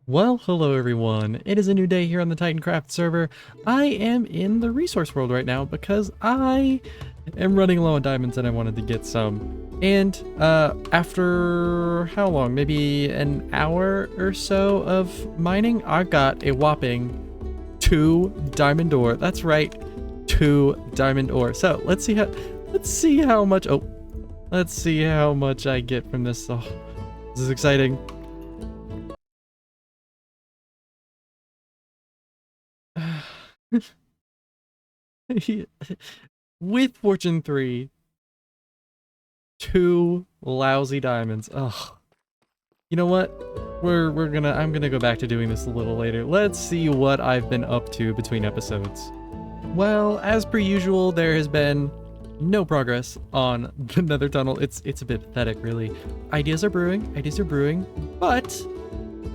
Well, hello everyone. It is a new day here on the Titancraft server. I am in the resource world right now because I am running low on diamonds and I wanted to get some. And after how long? Maybe an hour or so of mining, I've got a whopping 2 diamond ore. That's right, 2 diamond ore. So let's see how much I get from this. Oh, this is exciting. With Fortune 3, 2 lousy diamonds. Ugh. You know what? I'm gonna go back to doing this a little later. Let's see what I've been up to between episodes. Well, as per usual, there has been no progress on the Nether tunnel. It's a bit pathetic, really. Ideas are brewing, but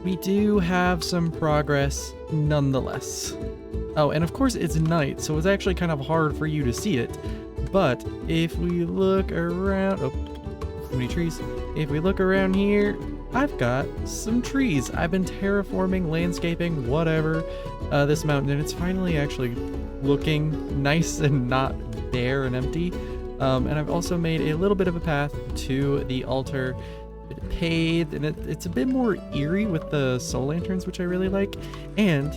we do have some progress nonetheless. Oh, and of course it's night, so it's actually kind of hard for you to see it. But if we look around, oh, too many trees. If we look around here, I've got some trees. I've been terraforming, landscaping, whatever, this mountain, and it's finally actually looking nice and not bare and empty. And I've also made a little bit of a path to the altar, paved, and it's a bit more eerie with the soul lanterns, which I really like. And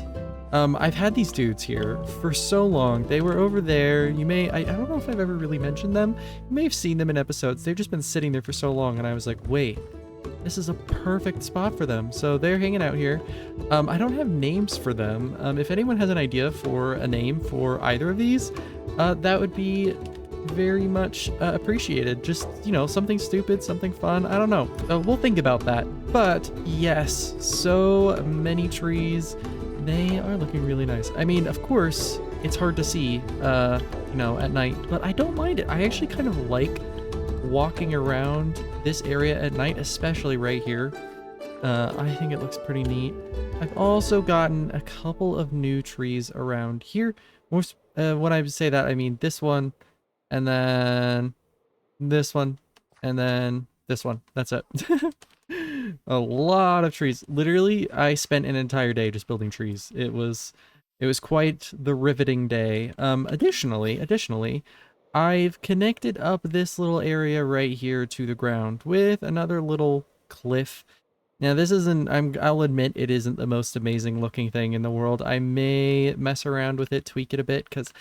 I've had these dudes here for so long. They were over there. I don't know if I've ever really mentioned them. You may have seen them in episodes. They've just been sitting there for so long, and I was like, wait, this is a perfect spot for them. So they're hanging out here. I don't have names for them. If anyone has an idea for a name for either of these, that would be very much appreciated. Just, you know, something stupid, something fun. I don't know. We'll think about that. But yes, so many trees. They are looking really nice. I mean, of course, it's hard to see, you know, at night, but I don't mind it. I actually kind of like walking around this area at night, especially right here. I think it looks pretty neat. I've also gotten a couple of new trees around here. Most, when I say that, I mean this one, and then this one, and then this one. That's it. A lot of trees. Literally, I spent an entire day just building trees. It was quite the riveting day. Additionally, I've connected up this little area right here to the ground with another little cliff. Now this isn't, I'll admit it isn't the most amazing looking thing in the world. I may mess around with it, tweak it a bit, because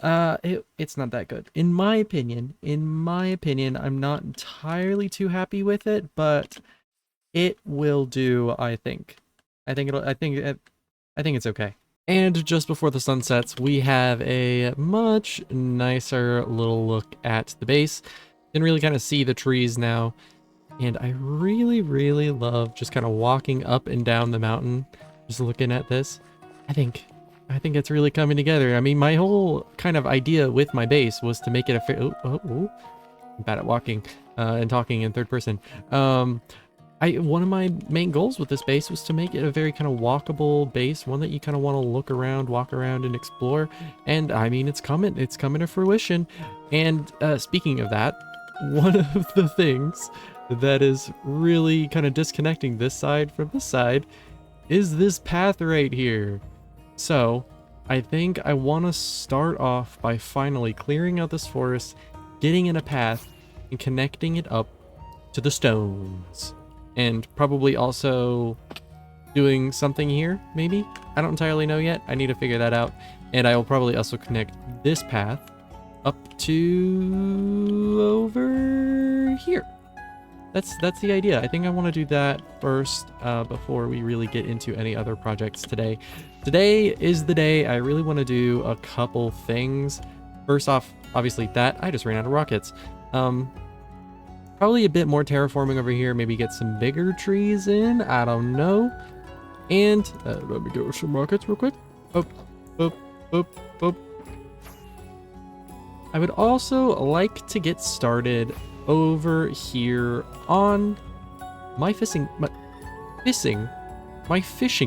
it's not that good. In my opinion, I'm not entirely too happy with it, but it will do, I think. I think it's okay. And just before the sun sets, we have a much nicer little look at the base. Can really kind of see the trees now. And I really, really love just kind of walking up and down the mountain, just looking at this. I think it's really coming together. I mean, my whole kind of idea with my base was to make it a I'm bad at walking and talking in third person. One of my main goals with this base was to make it a very kind of walkable base, one that you kind of want to look around, walk around, and explore. And I mean, it's coming to fruition. And speaking of that, one of the things that is really kind of disconnecting this side from this side is this path right here. So I think I want to start off by finally clearing out this forest, getting in a path, and connecting it up to the stones. And probably also doing something here, maybe? I don't entirely know yet. I need to figure that out. And I will probably also connect this path up to over here. That's the idea. I think I want to do that first before we really get into any other projects today. Today is the day I really want to do a couple things. First off, obviously that I just ran out of rockets. Probably a bit more terraforming over here, maybe get some bigger trees in, I don't know. And let me go some rockets real quick. Boop, boop, boop, boop. I would also like to get started over here on my fishing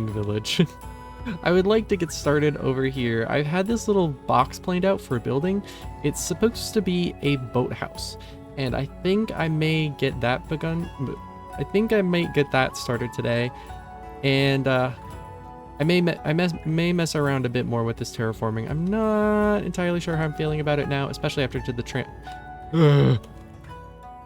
village. I would like to get started over here. I've had this little box planned out for a building. It's supposed to be a boathouse. And I think I may get that begun. I think I might get that started today. And I may mess around a bit more with this terraforming. I'm not entirely sure how I'm feeling about it now, especially after I did the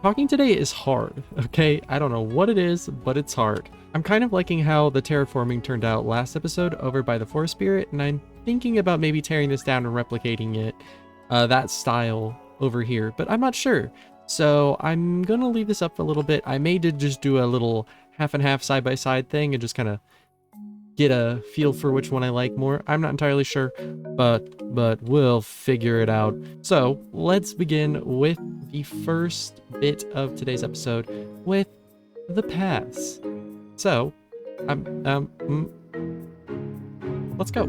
Talking today is hard, okay? I don't know what it is, but it's hard. I'm kind of liking how the terraforming turned out last episode over by the Forest Spirit, and I'm thinking about maybe tearing this down and replicating it, that style over here, but I'm not sure. So I'm gonna leave this up for a little bit. I may just do a little half and half side-by-side thing and just kind of get a feel for which one I like more. I'm not entirely sure, but we'll figure it out. So let's begin with the first bit of today's episode with the pass. So, let's go.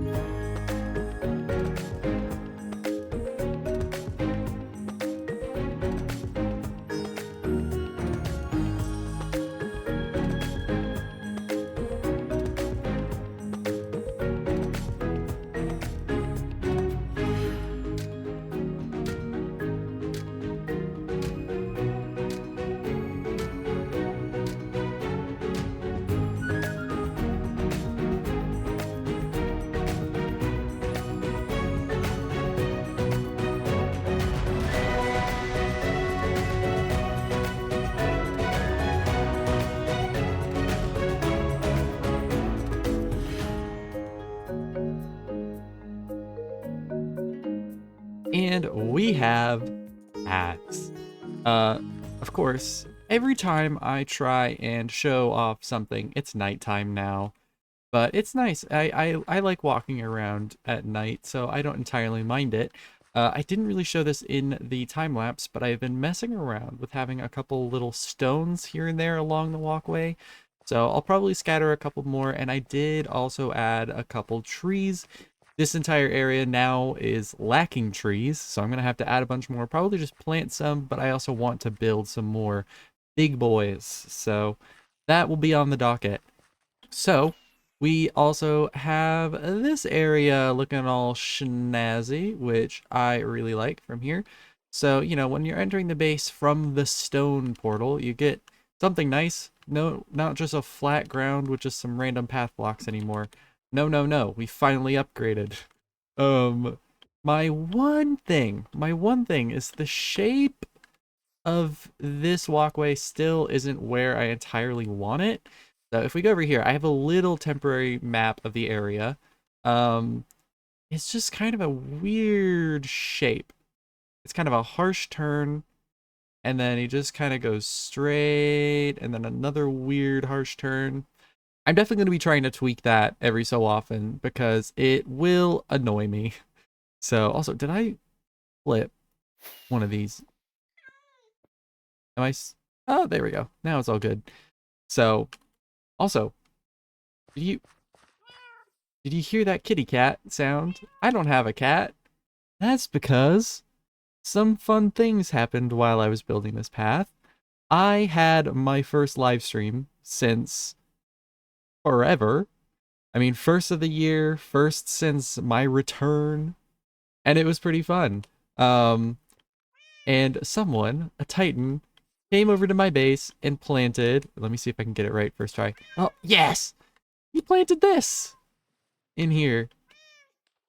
And we have hats. Of course, every time I try and show off something, it's nighttime now. But it's nice. I like walking around at night, so I don't entirely mind it. I didn't really show this in the time lapse, but I've been messing around with having a couple little stones here and there along the walkway. So I'll probably scatter a couple more, and I did also add a couple trees. This entire area now is lacking trees, so I'm going to have to add a bunch more. Probably just plant some, but I also want to build some more big boys. So that will be on the docket. So we also have this area looking all snazzy, which I really like from here. So, you know, when you're entering the base from the stone portal, you get something nice. No, not just a flat ground with just some random path blocks anymore. No, we finally upgraded. My one thing is the shape of this walkway still isn't where I entirely want it. So if we go over here, I have a little temporary map of the area. It's just kind of a weird shape. It's kind of a harsh turn, and then he just kind of goes straight, and then another weird harsh turn. I'm definitely going to be trying to tweak that every so often because it will annoy me. So also, did I flip one of these? Oh, there we go. Now it's all good. So also, did you hear that kitty cat sound? I don't have a cat. That's because some fun things happened while I was building this path. I had my first live stream since forever. I mean, first of the year, first since my return, and it was pretty fun. And someone, a Titan, came over to my base and planted, let me see if I can get it right first try. Oh, yes! He planted this in here.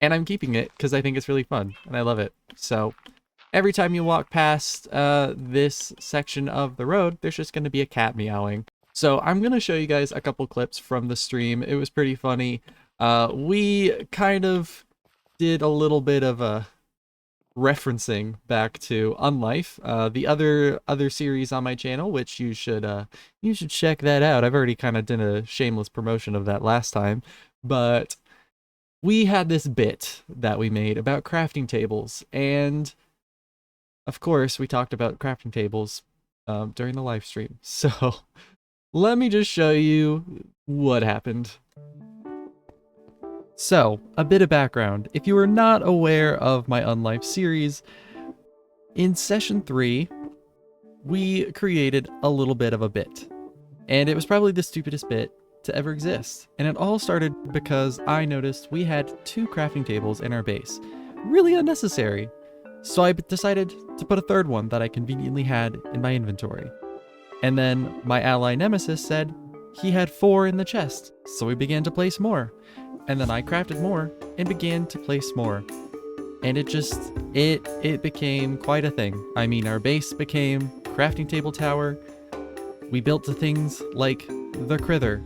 And I'm keeping it because I think it's really fun and I love it. So every time you walk past this section of the road, there's just going to be a cat meowing. So I'm going to show you guys a couple clips from the stream. It was pretty funny. We kind of did a little bit of a referencing back to Unlife, the other series on my channel, which you should check that out. I've already kind of done a shameless promotion of that last time, but we had this bit that we made about crafting tables, and of course we talked about crafting tables during the live stream. So let me just show you what happened. So, a bit of background. If you are not aware of my Unlife series, in session 3, we created a little bit of a bit. And it was probably the stupidest bit to ever exist. And it all started because I noticed we had 2 crafting tables in our base. Really unnecessary. So I decided to put a third one that I conveniently had in my inventory. And then my ally Nemesis said, he had 4 in the chest, so we began to place more. And then I crafted more and began to place more. And it became quite a thing. I mean, our base became crafting table tower. We built the things like the Crither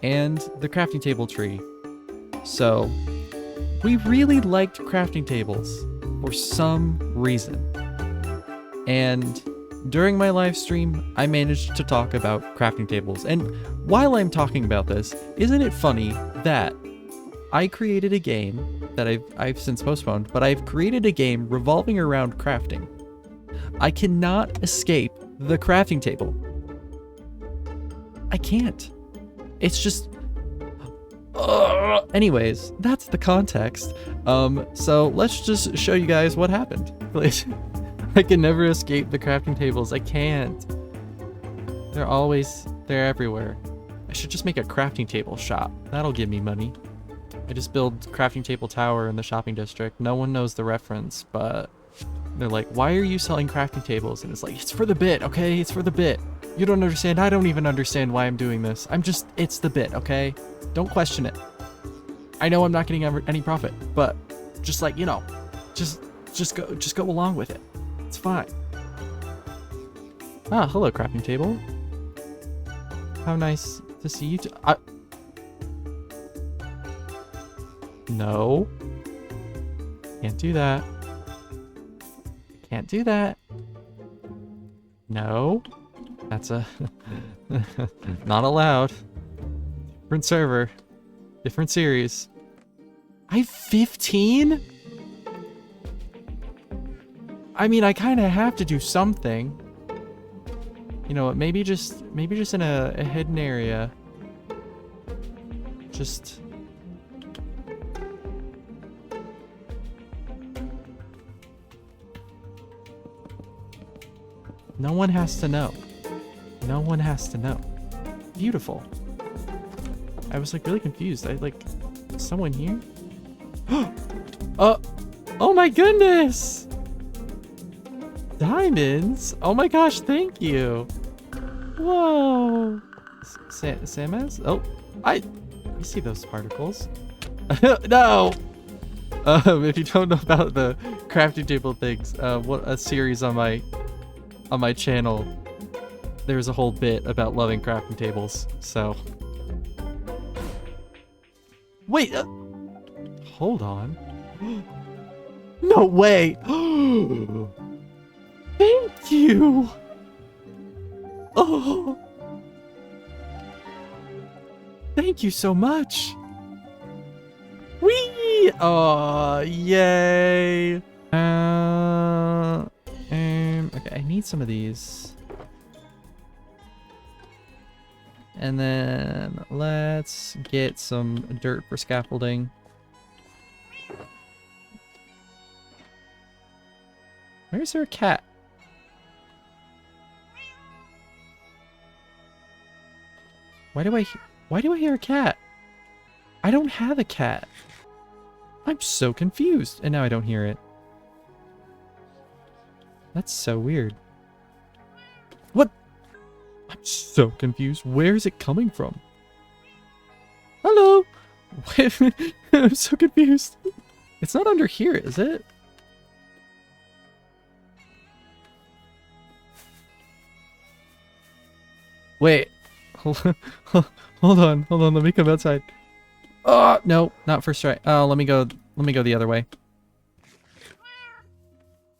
and the crafting table tree. So we really liked crafting tables for some reason. And during my live stream, I managed to talk about crafting tables. And while I'm talking about this, isn't it funny that I created a game that I've since postponed, but I've created a game revolving around crafting. I cannot escape the crafting table. I can't. It's just... Anyways, that's the context. So let's just show you guys what happened. Please. I can never escape the crafting tables. I can't. They're everywhere. I should just make a crafting table shop. That'll give me money. I just build crafting table tower in the shopping district. No one knows the reference, but they're like, why are you selling crafting tables? And it's like, it's for the bit, okay? It's for the bit. You don't understand. I don't even understand why I'm doing this. It's the bit, okay? Don't question it. I know I'm not getting any profit, but just like, you know, just go along with it. It's fine. Ah, hello, crafting table. How nice to see you. No. Can't do that. Can't do that. No. That's a... not allowed. Different server. Different series. I have 15? I mean, I kind of have to do something. You know what? Maybe just in a hidden area. Just... No one has to know. No one has to know. Beautiful. I was like really confused. Someone here? Oh my goodness! Diamonds? Oh my gosh, thank you. Whoa. Samas? Oh, I see those particles. No! If you don't know about the crafting table things, what a series on my channel, there's a whole bit about loving crafting tables, so. Wait, hold on. No way. Thank you. Oh. Thank you so much. Whee! Oh, yay. Okay, I need some of these. And then let's get some dirt for scaffolding. Where's there a cat? Why do I hear a cat? I don't have a cat. I'm so confused. And now I don't hear it. That's so weird. What? I'm so confused. Where is it coming from? Hello? I'm so confused. It's not under here, is it? Wait. Hold on. Let me come outside. Oh, no, not first try. Oh, let me go the other way.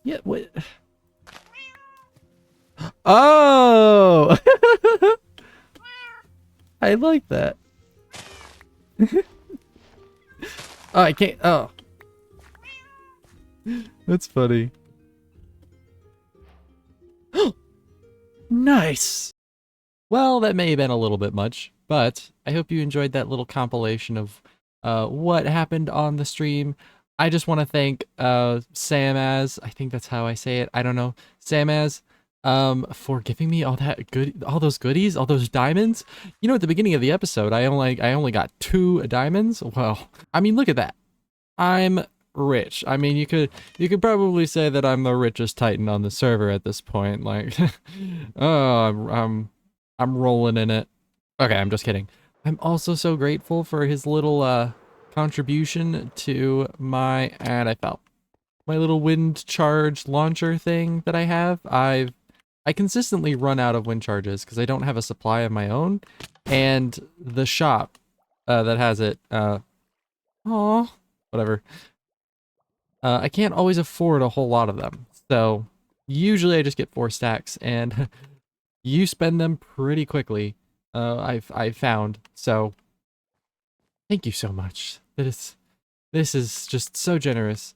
Yeah, what? Oh! I like that. Oh, I can't. Oh. That's funny. Nice! Well, that may have been a little bit much, but I hope you enjoyed that little compilation of what happened on the stream. I just want to thank Samaz, I think that's how I say it, I don't know, Samaz, for giving me all those goodies, all those diamonds. You know, at the beginning of the episode, I only got 2 diamonds. Well, I mean, look at that. I'm rich. I mean, you could probably say that I'm the richest Titan on the server at this point. Like, oh, I'm rolling in it. Okay, I'm just kidding. I'm also so grateful for his little contribution to my, and I fell. My little wind charge launcher thing that I have. I consistently run out of wind charges because I don't have a supply of my own, and the shop that has it, aw, whatever. I can't always afford a whole lot of them, so usually I just get 4 stacks, and you spend them pretty quickly. I've found. So thank you so much. This is just so generous.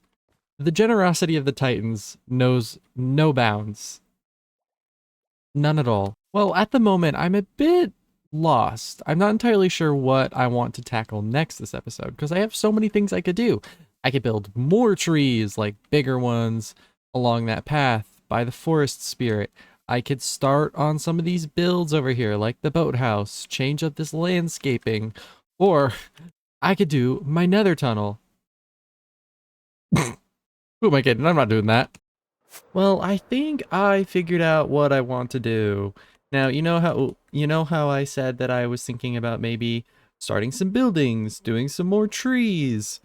The generosity of the Titans knows no bounds. None at all. Well, at the moment, I'm a bit lost. I'm not entirely sure what I want to tackle next this episode, because I have so many things I could do. I could build more trees, like bigger ones, along that path by the forest spirit. I could start on some of these builds over here, like the boathouse, change up this landscaping, or I could do my nether tunnel. Who am I kidding? I'm not doing that. Well, I think I figured out what I want to do. Now, you know how I said that I was thinking about maybe starting some buildings, doing some more trees,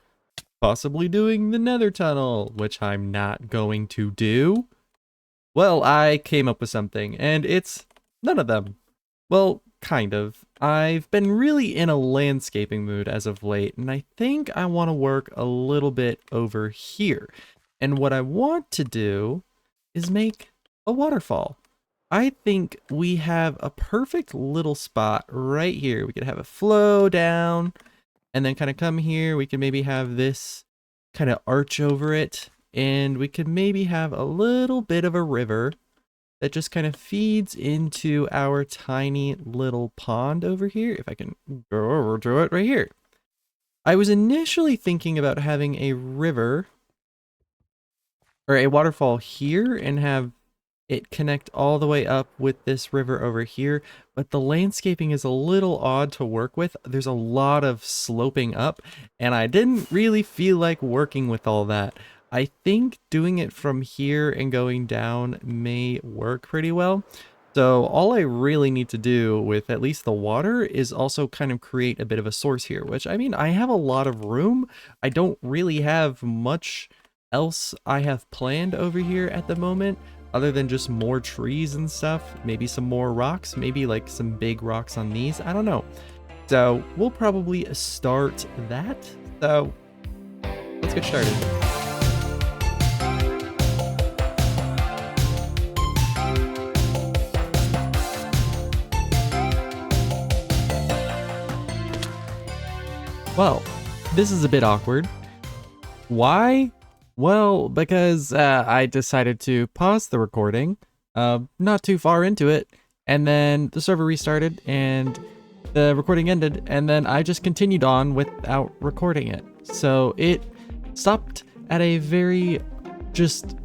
possibly doing the nether tunnel, which I'm not going to do? Well, I came up with something, and it's none of them. Well, kind of. I've been really in a landscaping mood as of late, and I think I want to work a little bit over here. And what I want to do is make a waterfall. I think we have a perfect little spot right here. We could have a flow down and then kind of come here. We could maybe have this kind of arch over it, and we could maybe have a little bit of a river that just kind of feeds into our tiny little pond over here. If I can go over to it right here. I was initially thinking about having a river or a waterfall here and have it connect all the way up with this river over here, but the landscaping is a little odd to work with. There's a lot of sloping up, and I didn't really feel like working with all that. I think doing it from here and going down may work pretty well. So all I really need to do with at least the water is also kind of create a bit of a source here, which, I mean, I have a lot of room. I don't really have much else I have planned over here at the moment, other than just more trees and stuff, maybe some more rocks, maybe like some big rocks on these, I don't know. So we'll probably start that. So let's get started. Well, this is a bit awkward. Why? Well, because I decided to pause the recording, not too far into it, and then the server restarted and the recording ended, and then I just continued on without recording it. So it stopped at a very just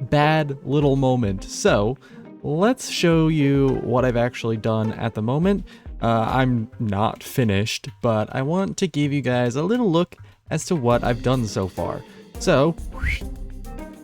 bad little moment. So let's show you what I've actually done at the moment. I'm not finished, but I want to give you guys a little look as to what I've done so far. So,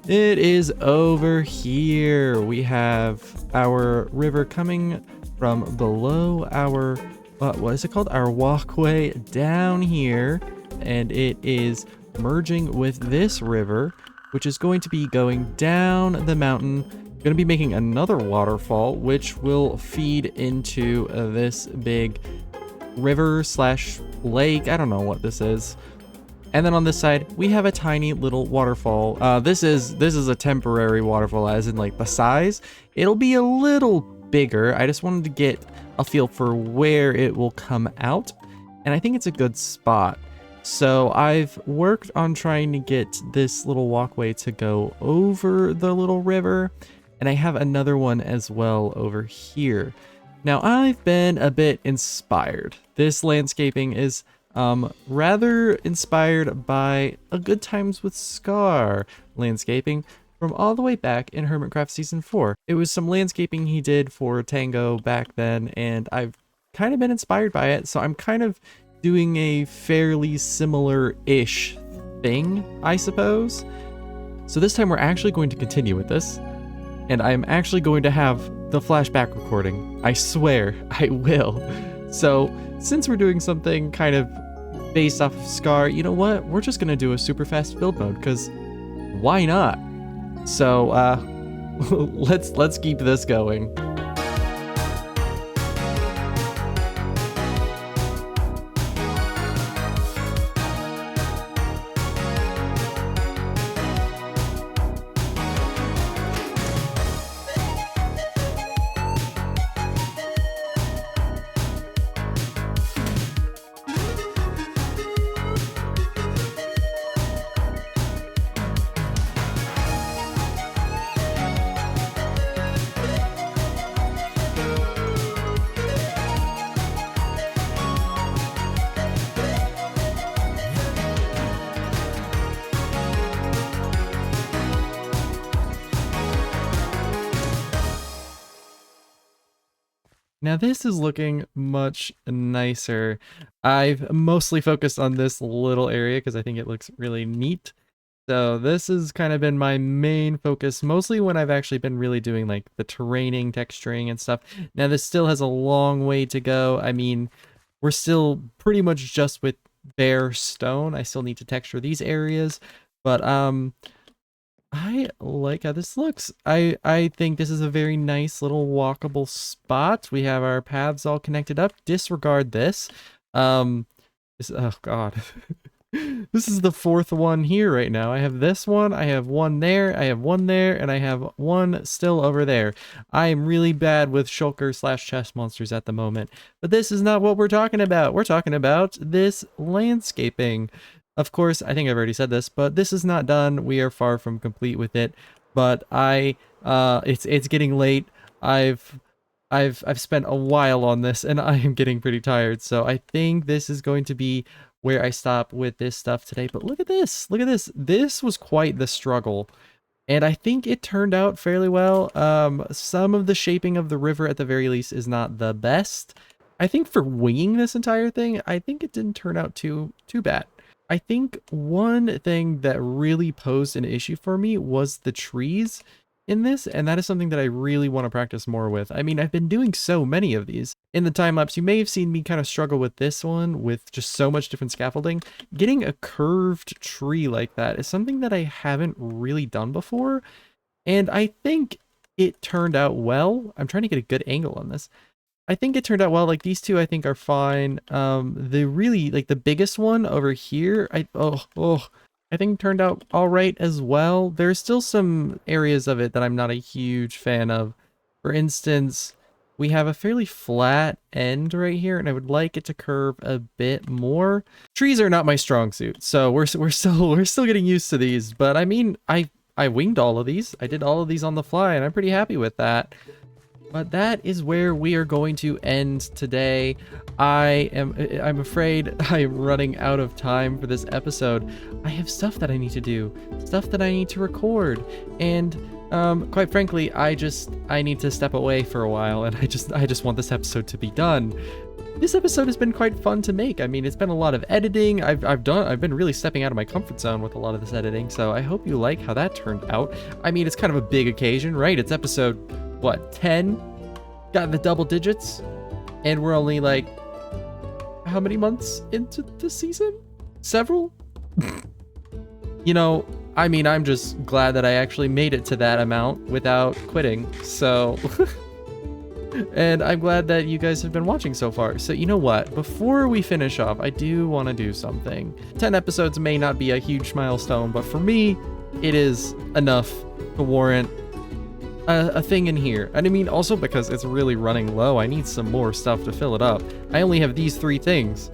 it is over here. We have our river coming from below our, what is it called? Our walkway down here. And it is merging with this river, which is going to be going down the mountain. Going to be making another waterfall, which will feed into this big river slash lake. I don't know what this is. And then on this side, we have a tiny little waterfall. This is a temporary waterfall, as in like the size. It'll be a little bigger. I just wanted to get a feel for where it will come out. And I think it's a good spot. So I've worked on trying to get this little walkway to go over the little river. And I have another one as well over here. Now I've been a bit inspired. This landscaping is rather inspired by a Good Times with Scar landscaping from all the way back in Hermitcraft Season 4. It was some landscaping he did for Tango back then, and I've kind of been inspired by it, so I'm kind of doing a fairly similar-ish thing, I suppose. So this time we're actually going to continue with this, and I'm actually going to have the flashback recording. I swear, I will. So since we're doing something kind of based off of Scar, you know what? We're just gonna do a super fast build mode, because why not? So let's keep this going. Now this is looking much nicer. I've mostly focused on this little area because I think it looks really neat. So this has kind of been my main focus, mostly when I've actually been really doing like the terraining, texturing and stuff. Now this still has a long way to go. I mean, we're still pretty much just with bare stone. I still need to texture these areas, but I like how this looks. I think this is a very nice little walkable spot. We have our paths all connected up. Disregard this. Oh god. This is the fourth one here right now. I have this one, I have one there, I have one there, and I have one still over there. I am really bad with shulker / chest monsters at the moment. But this is not what we're talking about. We're talking about this landscaping. Of course, I think I've already said this, but this is not done. We are far from complete with it. But it's getting late. I've spent a while on this and I am getting pretty tired. So I think this is going to be where I stop with this stuff today. But look at this. Look at this. This was quite the struggle. And I think it turned out fairly well. Some of the shaping of the river at the very least is not the best. I think for winging this entire thing, I think it didn't turn out too bad. I think one thing that really posed an issue for me was the trees in this, and that is something that I really want to practice more with. I mean, I've been doing so many of these. In the time lapse, you may have seen me kind of struggle with this one with just so much different scaffolding. Getting a curved tree like that is something that I haven't really done before, and I think it turned out well. I'm trying to get a good angle on this. I think it turned out well. Like these two I think are fine. The really like the biggest one over here, I think turned out all right as well. There's still some areas of it that I'm not a huge fan of. For instance, we have a fairly flat end right here and I would like it to curve a bit more. Trees are not my strong suit, so we're still getting used to these, but I mean, I winged all of these. I did all of these on the fly and I'm pretty happy with that. But that is where we are going to end today. I'm afraid I'm running out of time for this episode. I have stuff that I need to do, stuff that I need to record, and quite frankly, I need to step away for a while, and I just want this episode to be done. This episode has been quite fun to make. I mean, it's been a lot of editing. I've been really stepping out of my comfort zone with a lot of this editing, so I hope you like how that turned out. I mean, it's kind of a big occasion, right? It's episode, what, 10? Got the double digits, and we're only like, how many months into the season? Several? You know, I mean, I'm just glad that I actually made it to that amount without quitting, so... And I'm glad that you guys have been watching so far. So you know what? Before we finish off, I do want to do something. 10 episodes may not be a huge milestone, but for me, it is enough to warrant a thing in here. And I mean, also because it's really running low, I need some more stuff to fill it up. I only have these 3 things.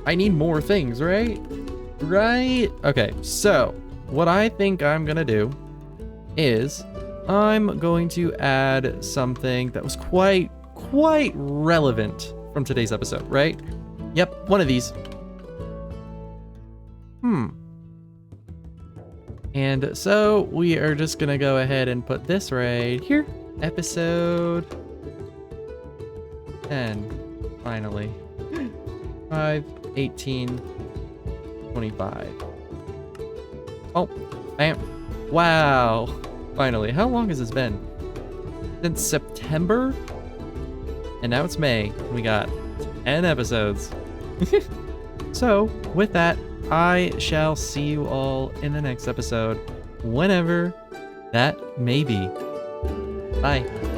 I need more things, right? Right? Okay, so what I think I'm gonna do is I'm going to add something that was quite relevant from today's episode, right? Yep, one of these. And so we are just gonna go ahead and put this right here. Episode 10, finally. 5/18/25. Oh, bam. Wow. Finally. How long has this been? Since September? And now it's May. We got 10 episodes. So, with that, I shall see you all in the next episode, whenever that may be. Bye.